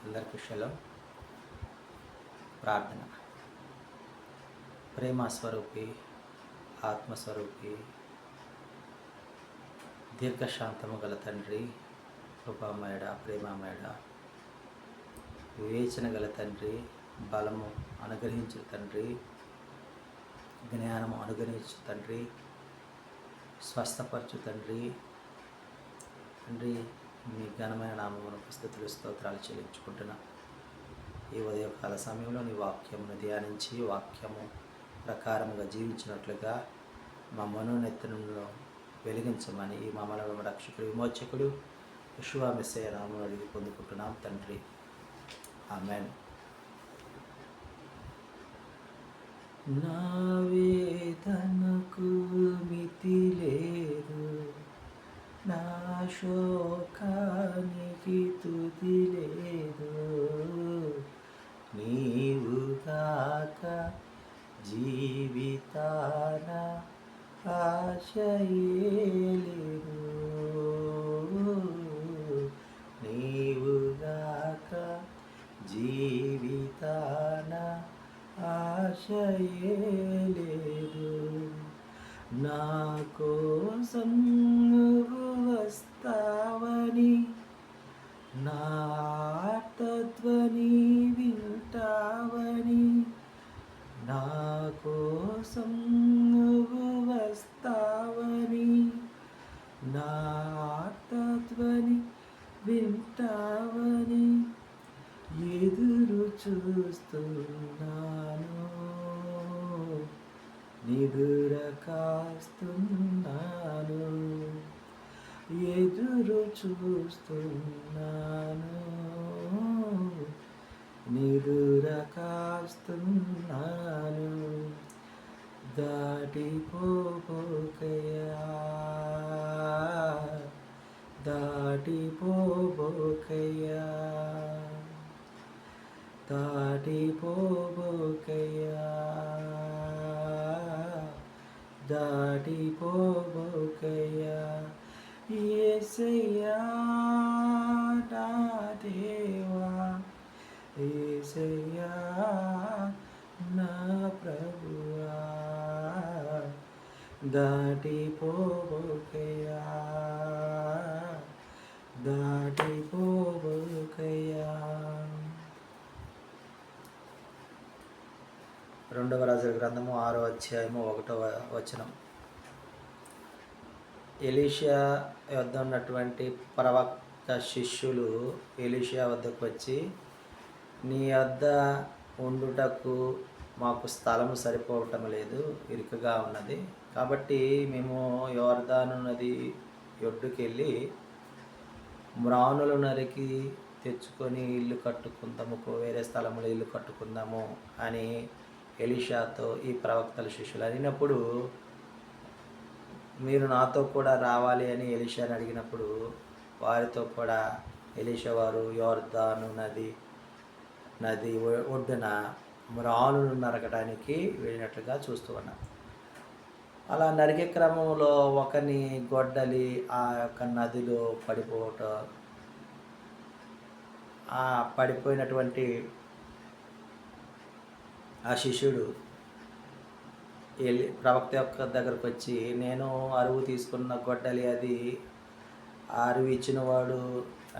అందరికీ షలో ప్రార్థన. ప్రేమస్వరూపి, ఆత్మస్వరూపి, దీర్ఘశాంతము గల తండ్రి, కృపామయుడ, ప్రేమమయుడ, వివేచన గల తండ్రి, బలము అనుగ్రహించు తండ్రి, జ్ఞానము అనుగ్రహించు తండ్రి, స్వస్థపరచు తండ్రి. తండ్రి, మీ ఘనమైన నామమునకు స్తుతులు స్తోత్రాలు చెల్లించుకుంటున్నా. ఈ ఉదయకాల సమయంలో నీ వాక్యమును ధ్యానించి వాక్యము ప్రకారముగా జీవించినట్లుగా మా మనోనేత్రంలో వెలిగించమని ఈ మమ్మల్ని రక్షకుడు విమోచకుడు యెషువా మెస్సీయ నామమున అడిగి పొందుకుంటున్నాం తండ్రి. ఆమేన్. నా వేదనకు మితి లేదు, నా శోకానికి తుది లేదు, నీవు కాక జీవితాన ఆశయే లేదు, నీవు గాక జీవితాన ఆశయే లేదు. నా కోసం నువ్వు వస్తావని, నా ఆర్తధ్వని వింటావని, నా కోసం నువ్వు వస్తావని, నా ఆర్తధ్వని వింటావని ఎదురు చూస్తున్నాను, నిదుర కాస్తున్నాను, ఎదురు చూస్తున్నాను, నిదుర కాస్తున్నాను. దాటిపోబోకయ్యా, దాటిపోబోకయ్యా, దాటిపోబోకయ్యా, దాటిపోబోకయ్యా. యేసయ్యా నా దేవా, యేసయ్యా నా ప్రభువా, దాటిపోబోకయ్యా, దాటిపోబోకయ్యా. 2వ రాజుల గ్రంథము 6వ అధ్యాయము 1వ వచనం. ఎలీషా వద్ద ఉన్నటువంటి ప్రవక్త శిష్యులు ఎలీషా వద్దకు వచ్చి, నీ వద్ద ఉండుటకు మాకు స్థలము సరిపోవటం లేదు, ఇరుకుగా ఉన్నది, కాబట్టి మేము యోర్దాను నది ఒడ్డుకి వెళ్ళి మ్రానులు నరికి తెచ్చుకొని ఇల్లు కట్టుకుందాము, వేరే స్థలంలో ఇల్లు కట్టుకుందాము అని ఎలీషాతో ఈ ప్రవక్తల శిష్యులు అడిగినప్పుడు, మీరు నాతో కూడా రావాలి అని ఎలీషాని అడిగినప్పుడు వారితో కూడా ఎలీషా వారు యోర్దాను నది ఒడ్డున మ్రానులు నరకడానికి వెళ్ళినట్లుగా చూస్తూ ఉన్నాం. అలా నరికే క్రమంలో ఒకని గొడ్డలి ఆ యొక్క నదిలో పడిపోవటం, ఆ పడిపోయినటువంటి ఆ శిష్యుడు ప్రవక్త యొక్క దగ్గరకు వచ్చి, నేను అరువు తీసుకున్న గొడ్డలి అది, ఆ అరువు ఇచ్చినవాడు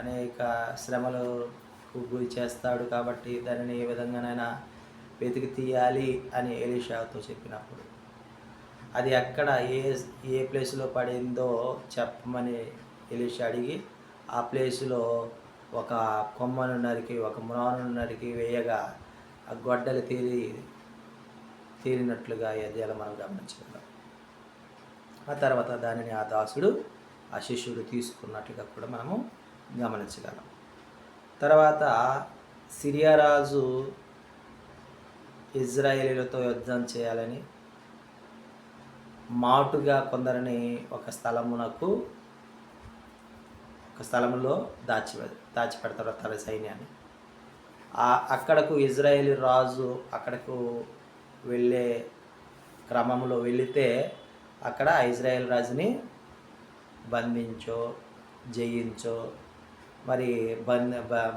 అనేక శ్రమలకు గురి చేస్తాడు, కాబట్టి దానిని ఏ విధంగానైనా వెతికి తీయాలి అని ఎలీషాతో చెప్పినప్పుడు, అది ఎక్కడ ఏ ప్లేస్లో పడిందో చెప్పమని ఎలీషా అడిగి, ఆ ప్లేసులో ఒక కొమ్మను నరికి, ఒక మ్రానును నరికి వేయగా ఆ గొడ్డలి తీరినట్లుగా అధ్యాయాలు మనం గమనించగలం. ఆ తర్వాత దానిని ఆ దాసుడు, ఆ శిష్యుడు తీసుకున్నట్లుగా కూడా మనము గమనించగలం. తర్వాత సిరియా రాజు ఇజ్రాయేలీలతో యుద్ధం చేయాలని మాటుగా కొందరిని ఒక స్థలంలో దాచిపెడతారు తన సైన్యాన్ని. అక్కడకు ఇజ్రాయేలీ రాజు అక్కడకు వెళ్ళే క్రమంలో వెళితే అక్కడ ఇజ్రాయేల్ రాజుని బంధించో జయించో మరి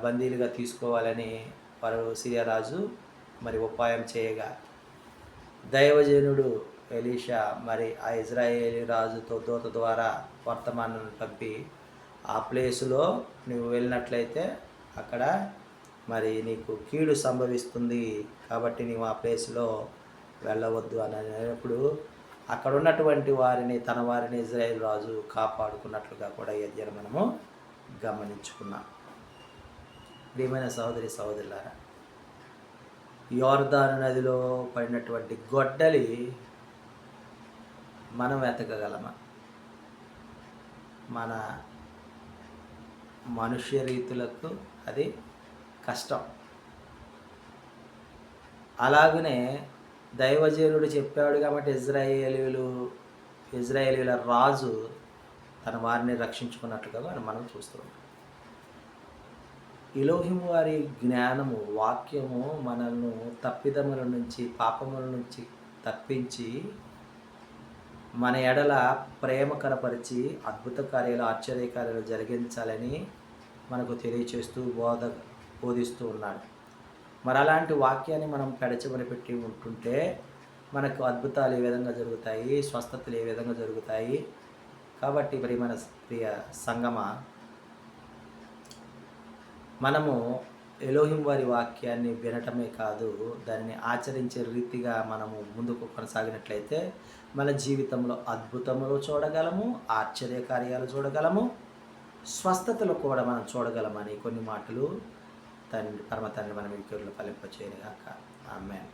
బందీలుగా తీసుకోవాలని వారు సిరియా రాజు మరి ఉపాయం చేయగా దైవజనుడు ఎలీషా మరి ఆ ఇజ్రాయేలీ రాజుతో దూత ద్వారా వర్తమానం పంపి ఆ ప్లేసులో నువ్వు వెళ్ళినట్లయితే అక్కడ మరి నీకు కీడు సంభవిస్తుంది, కాబట్టి నీవు ఆ ప్లేస్లో వెళ్ళవద్దు అని అనేటప్పుడు అక్కడ ఉన్నటువంటి వారిని తన వారిని ఇజ్రాయేల్ రాజు కాపాడుకున్నట్లుగా కూడా ఈ అధ్యాయం మనము గమనించుకున్నాం. ప్రియమైన సహోదరి సహోదరులారా, యోర్దాను నదిలో పడినటువంటి గొడ్డలి మనం వెతకగలమా? మన మనుష్య రీతులకు అది కష్టం. అలాగనే దైవజనుడు చెప్పాడు కాబట్టి ఇజ్రాయేలీల రాజు తన వారిని రక్షించుకున్నట్లుగా మనం చూస్తున్నాం. ఎలోహిం వారి జ్ఞానము, వాక్యము మనల్ని తప్పిదముల నుంచి, పాపముల నుంచి తప్పించి మన ఎడల ప్రేమ కనపరిచి అద్భుత కార్యాలు, ఆశ్చర్యకార్యాలు జరిగించాలని మనకు తెలియచేస్తూ బోధిస్తూ ఉన్నాడు. మరి అలాంటి వాక్యాన్ని మనం పెడచెవిన పెట్టి ఉంటుంటే మనకు అద్భుతాలు ఏ విధంగా జరుగుతాయి, స్వస్థతలు ఏ విధంగా జరుగుతాయి. కాబట్టి మరి మన ప్రియ సంగమ, మనము ఎలోహిం వారి వాక్యాన్ని వినటమే కాదు, దానిని ఆచరించే రీతిగా మనము ముందుకు కొనసాగినట్లయితే మన జీవితంలో అద్భుతములు చూడగలము, ఆశ్చర్యకార్యాలు చూడగలము, స్వస్థతలు కూడా మనం చూడగలమని కొన్ని మాటలు పరమ తండ్రి మన వినికిడిలో ఫలింపచేయనుగాక. ఆమేన్.